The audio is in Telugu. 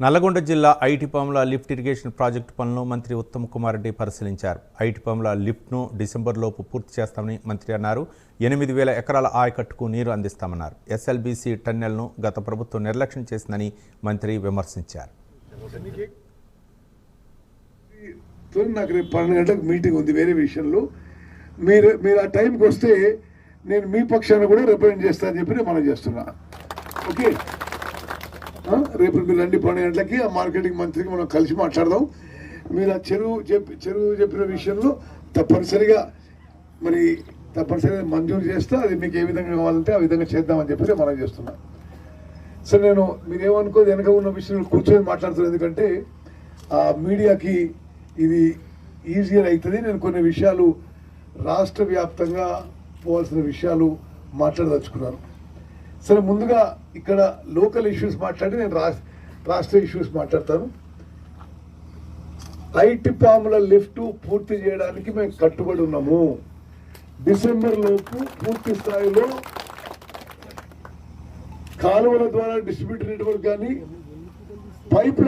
నల్లగొండ జిల్లా ఐటిపాముల లిఫ్ట్ ఇరిగేషన్ ప్రాజెక్టు పనులను మంత్రి ఉత్తమ్ కుమార్ రెడ్డి పరిశీలించారు. ఐటిపాముల లిఫ్ట్ను డిసెంబర్లోపు పూర్తి చేస్తామని మంత్రి అన్నారు. 8,000 ఎకరాల ఆయకట్టుకు నీరు అందిస్తామన్నారు. ఎస్ఎల్బీసీ టన్నెల్ను గత ప్రభుత్వం నిర్లక్ష్యం చేసిందని మంత్రి విమర్శించారు. నాకు రేపు 12 గంటలకు మీటింగ్ ఉంది వేరే విషయంలో. మీరు ఆ టైంకి వస్తే నేను మీ పక్షాన్ని కూడా రిప్రజెంట్ చేస్తానని చెప్పి నేను మనం చేస్తున్నా. ఓకే, రేపు మీరు రండి 12 గంటలకి. ఆ మార్కెటింగ్ మంత్రికి మనం కలిసి మాట్లాడదాం. మీరు ఆ చెరువు చెప్పిన విషయంలో తప్పనిసరిగా మంజూరు చేస్తా. అది మీకు ఏ విధంగా కావాలంటే ఆ విధంగా చేద్దామని చెప్పి మనం చేస్తున్నా. సరే, నేను మీరేమనుకోదు వెనక ఉన్న విషయంలో కూర్చొని మాట్లాడుతున్నాను. ఎందుకంటే ఆ మీడియాకి ఇది ఈజీగా అవుతుంది. నేను కొన్ని విషయాలు రాష్ట్ర వ్యాప్తంగా పోవాల్సిన విషయాలు మాట్లాడదలుచుకున్నాను. సరే, ముందుగా ఇక్కడ లోకల్ ఇష్యూస్ మాట్లాడి నేను రాష్ట్ర ఇష్యూస్ మాట్లాడతాను. ఐటిపాముల లిఫ్ట్ పూర్తి చేయడానికి మేము కట్టుబడి ఉన్నాము. డిసెంబర్ లోపు పూర్తి స్థాయిలో కాలువల ద్వారా డిస్ట్రిబ్యూటర్ నెట్వర్క్ కానీ పైప్